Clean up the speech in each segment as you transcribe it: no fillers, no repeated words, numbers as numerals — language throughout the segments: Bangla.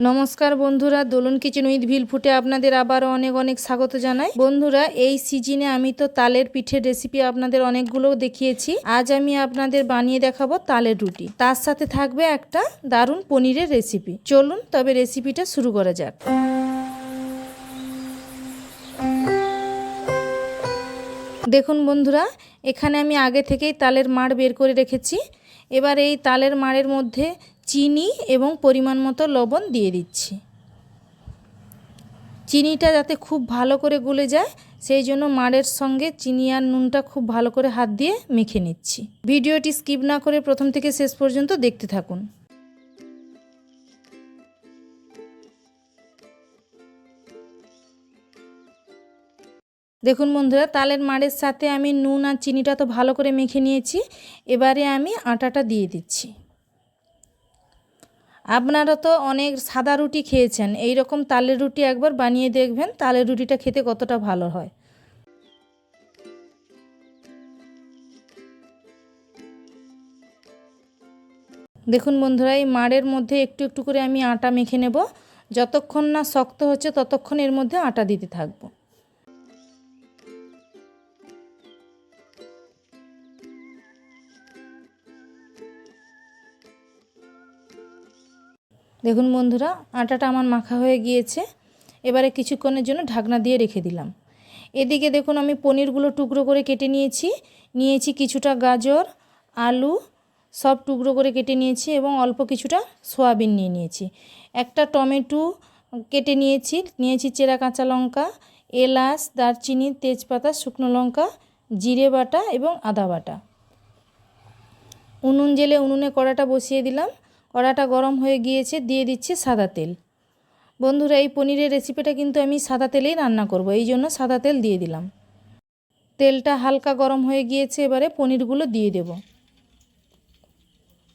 নমস্কার বন্ধুরা, দোলন কিচেন উইথ ভিলফুটে আপনাদের আবারও অনেক অনেক স্বাগত জানাই। বন্ধুরা, এই সিজনে আমি তো তালের পিঠের রেসিপি আপনাদের অনেকগুলো দেখিয়েছি। আজ আমি আপনাদের বানিয়ে দেখাবো তালের রুটি, তার সাথে থাকবে একটা দারুণ পনিরের রেসিপি। চলুন তবে রেসিপিটা শুরু করা যাক। দেখুন বন্ধুরা, এখানে আমি আগে থেকেই তালের মাড় বের করে রেখেছি। এবার এই তালের মাড়ের মধ্যে চিনি এবং পরিমাণ মতো লবণ দিয়ে দিচ্ছি। চিনিটা যাতে খুব ভালো করে গলে যায় সেই জন্য মাড়ের সঙ্গে চিনি আর নুনটা খুব ভালো করে হাত দিয়ে মেখে নিচ্ছি। ভিডিওটি স্কিপ না করে প্রথম থেকে শেষ পর্যন্ত দেখতে থাকুন। দেখুন বন্ধুরা, তালের মাড়ের সাথে আমি নুন আর চিনিটা তো ভালো করে মেখে নিয়েছি। এবারে আমি আটাটা দিয়ে দিচ্ছি। আপনারা তো অনেক সাদা রুটি খেয়েছেন, এই রকম তালের রুটি একবার বানিয়ে দেখবেন, তালের রুটিটা খেতে কতটা ভালো হয়। দেখুন বন্ধুরা, এই মাড়ের মধ্যে একটু একটু করে আমি আটা মেখে নেব। যতক্ষণ না শক্ত হচ্ছে ততক্ষণ এর মধ্যে আটা দিতে থাকবো। দেখুন বন্ধুরা, আটাটা আমার মাখা হয়ে গিয়েছে। এবারে কিছুক্ষণের জন্য ঢাকনা দিয়ে রেখে দিলাম। এদিকে দেখুন, আমি পনিরগুলো টুকরো করে কেটে নিয়েছি কিছুটা গাজর, আলু সব টুকরো করে কেটে নিয়েছি এবং অল্প কিছুটা সয়াবিন নিয়েছি। একটা টমেটো কেটে নিয়েছি চেরা কাঁচা লঙ্কা, এলাচ, দারচিনি, তেজপাতা, শুকনো লঙ্কা, জিরে বাটা এবং আদা বাটা। উনুন জেলে উনুনে কড়াটা বসিয়ে দিলাম। কড়াটা গরম হয়ে গিয়েছে, দিয়ে দিচ্ছি সাদা তেল। বন্ধুরা, এই পনিরের রেসিপিটা কিন্তু আমি সাদা তেলেই রান্না করব, এই জন্য সাদা তেল দিয়ে দিলাম। তেলটা হালকা গরম হয়ে গিয়েছে, এবারে পনিরগুলো দিয়ে দেব।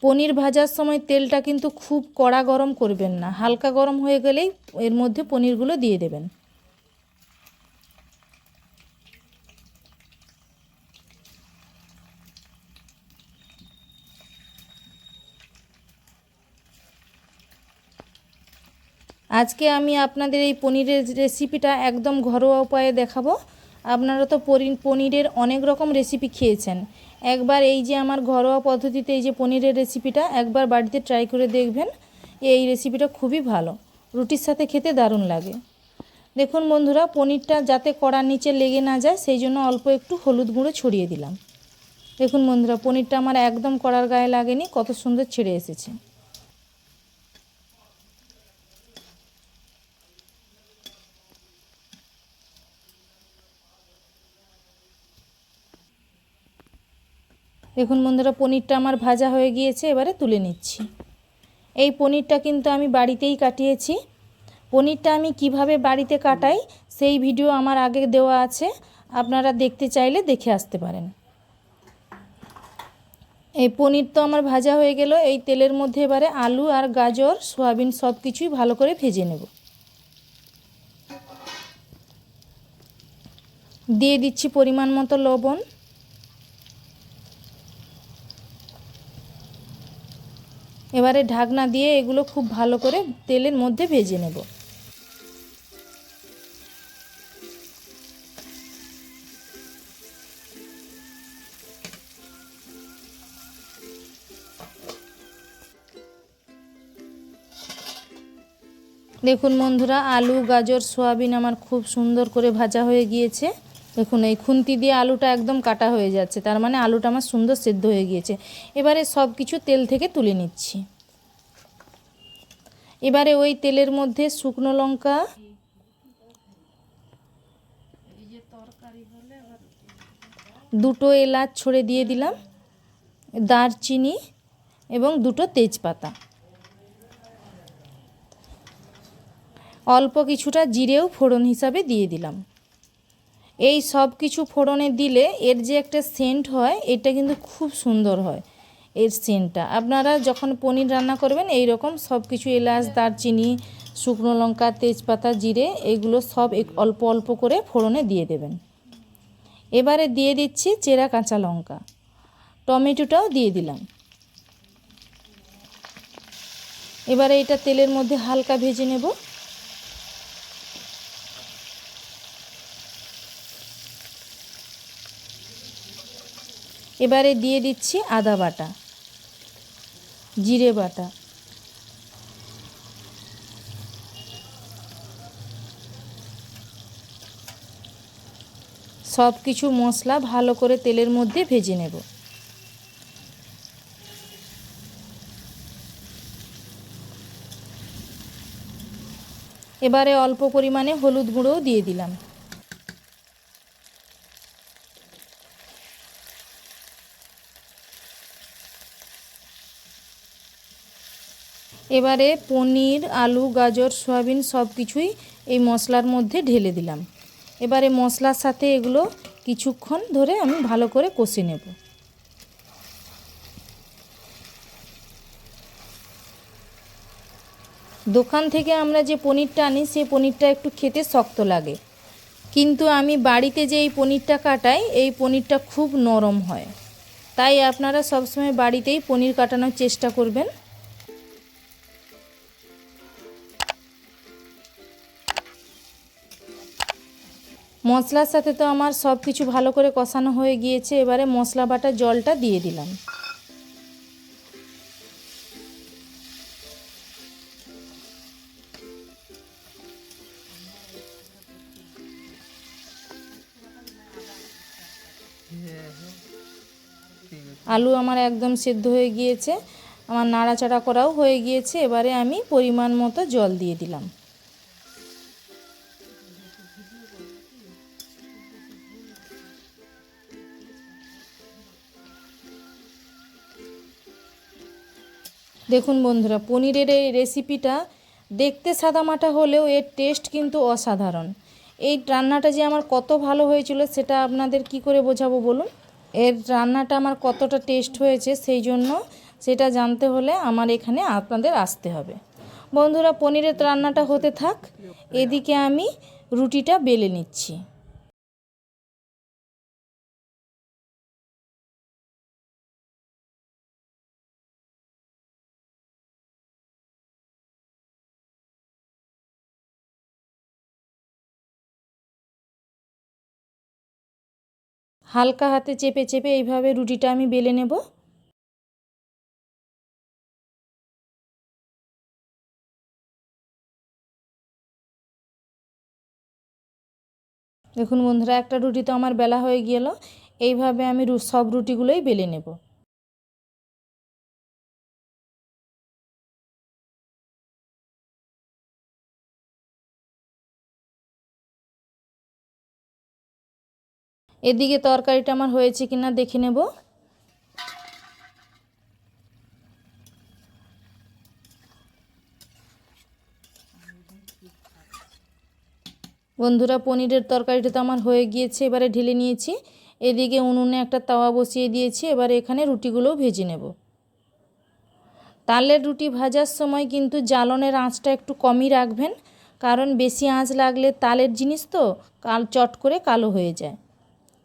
পনির ভাজার সময় তেলটা কিন্তু খুব কড়া গরম করবেন না, হালকা গরম হয়ে গেলেই এর মধ্যে পনিরগুলো দিয়ে দেবেন। আজকে আমি আপনাদের এই পনিরের রেসিপিটা একদম ঘরোয়া উপায়ে দেখাবো। আপনারা তো পনিরের অনেক রকম রেসিপি খেয়েছেন, একবার এই যে আমার ঘরোয়া পদ্ধতিতে এই যে পনিরের রেসিপিটা একবার বাড়িতে ট্রাই করে দেখবেন। এই রেসিপিটা খুবই ভালো, রুটির সাথে খেতে দারুণ লাগে। দেখুন বন্ধুরা, পনিরটা যাতে কড়ার নিচে লেগে না যায় সেই জন্য অল্প একটু হলুদ গুঁড়ো ছড়িয়ে দিলাম। দেখুন বন্ধুরা, পনিরটা আমার একদম কড়ার গায়ে লাগেনি, কত সুন্দর ছেড়ে এসেছে। দেখুন বন্ধুরা, পনিরটা আমার ভাজা হয়ে গিয়েছে, এবারে তুলে নিচ্ছি। এই পনিরটা কিন্তু আমি বাড়িতেই কাটিয়েছি। পনিরটা আমি কিভাবে বাড়িতে কাটাই সেই ভিডিও আমার আগে দেওয়া আছে, আপনারা দেখতে চাইলে দেখে আসতে পারেন। এই পনির তো আমার ভাজা হয়ে গেল। এই তেলের মধ্যে এবারে আলু আর গাজর, সয়াবিন সব কিছুই ভালো করে ভেজে নেব। দিয়ে দিচ্ছি পরিমাণ মতো লবণ। এবারে ঢাকনা দিয়ে এগুলো খুব ভালো করে তেলের মধ্যে ভেজে নেব। দেখুন বন্ধুরা, আলু, গাজর, সয়াবিন আমার খুব সুন্দর করে ভাজা হয়ে গিয়েছে। দেখুন, এই খুন্তি দিয়ে আলুটা একদম কাটা হয়ে যাচ্ছে, তার মানে আলুটা আমার সুন্দর সেদ্ধ হয়ে গিয়েছে। এবারে সব কিছু তেল থেকে তুলে নিচ্ছি। এবারে ওই তেলের মধ্যে শুকনো লঙ্কা, দুটো এলাচ ছড়ে দিয়ে দিলাম, দারচিনি এবং দুটো তেজপাতা, অল্প কিছুটা জিরেও ফোড়ন হিসাবে দিয়ে দিলাম। এই সব কিছু ফোড়নে দিলে এর যে একটা সেন্ট হয়, এটা কিন্তু খুব সুন্দর হয়। এর সেন্টটা আপনারা যখন পনির রান্না করবেন এই রকম সব কিছু এলাচ, দারচিনি, শুকনো লঙ্কা, তেজপাতা, জিরে এগুলো সব অল্প অল্প করে ফোড়নে দিয়ে দেবেন। এবারে দিয়ে দিচ্ছি চেরা কাঁচা লঙ্কা, টমেটোটাও দিয়ে দিলাম। এবারে এটা তেলের মধ্যে হালকা ভেজে নেব। এবারে দিয়ে দিচ্ছি আদা বাটা, জিরে বাটা, সব কিছু মশলা ভালো করে তেলের মধ্যে ভেজে নেব। এবারে অল্প পরিমাণে হলুদ গুঁড়োও দিয়ে দিলাম। এবারে পনির, আলু, গাজর, সয়াবিন সব কিছুই এই মশলার মধ্যে ঢেলে দিলাম। এবারে মশলার সাথে এগুলো কিছুক্ষণ ধরে আমি ভালো করে কষে নেব। দোকান থেকে আমরা যে পনিরটা আনি সেই পনিরটা একটু খেতে শক্ত লাগে, কিন্তু আমি বাড়িতে যে এই পনিরটা কাটাই এই পনিরটা খুব নরম হয়। তাই আপনারা সবসময় বাড়িতেই পনির কাটানোর চেষ্টা করবেন। মশলার সাথে তো আমার সব কিছু ভালো করে কষানো হয়ে গিয়েছে। এবারে মশলা বাটা জলটা দিয়ে দিলাম। আলু আমার একদম সেদ্ধ হয়ে গিয়েছে, আমার নাড়াচাড়া করাও হয়ে গিয়েছে। এবারে আমি পরিমাণ মতো জল দিয়ে দিলাম। দেখুন বন্ধুরা, পনিরের এই রেসিপিটা দেখতে সাদামাটা হলেও এর টেস্ট কিন্তু অসাধারণ। এই রান্নাটা যে আমার কত ভালো হয়েছিল সেটা আপনাদের কি করে বোঝাবো বলুন। এর রান্নাটা আমার কতটা টেস্ট হয়েছে সেই জন্য সেটা জানতে হলে আমার এখানে আপনাদের আসতে হবে। বন্ধুরা, পনিরের রান্নাটা হতে থাক, এদিকে আমি রুটিটা বেলে নিচ্ছি। হালকা হাতে চেপে চেপে এইভাবে রুটিটা আমি বেলে নেব। দেখুন বন্ধুরা, একটা রুটি তো আমার বেলা হয়ে গেল। এইভাবে আমি সব রুটিগুলোই বেলে নেব। এদিকে তরকারিটা আমার হয়েছে কিনা দেখে নেব। বন্ধুরা, পনিরের তরকারিটা তো আমার হয়ে গিয়েছে, এবারে ঢেলে নিয়েছি। এদিকে উনুনে একটা তাওয়া বসিয়ে দিয়েছি, এবারে এখানে রুটিগুলোও ভেজে নেব। তালের রুটি ভাজার সময় কিন্তু জ্বালনের আঁচটা একটু কমই রাখবেন, কারণ বেশি আঁচ লাগলে তালের জিনিস তো চট করে কালো হয়ে যায়।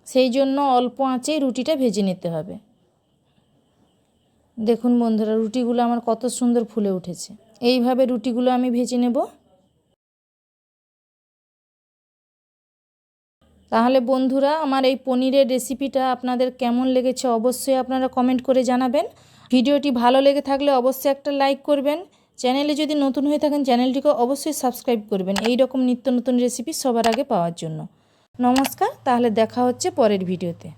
সেই জন্য অল্প আঁচেই রুটিটা ভেজে নিতে হবে। দেখুন বন্ধুরা, রুটিগুলো আমার কত সুন্দর ফুলে উঠেছে। এইভাবে রুটিগুলো আমি ভেজে নেব। তাহলে বন্ধুরা, আমার এই পনিরের রেসিপিটা আপনাদের কেমন লেগেছে অবশ্যই আপনারা কমেন্ট করে জানাবেন। ভিডিওটি ভালো লেগে থাকলে অবশ্যই একটা লাইক করবেন। চ্যানেলে যদি নতুন হয়ে থাকেন চ্যানেলটিকে অবশ্যই সাবস্ক্রাইব করবেন এই রকম নিত্য নতুন রেসিপি সবার আগে পাওয়ার জন্য। নমস্কার, তাহলে দেখা হচ্ছে পরের ভিডিওতে।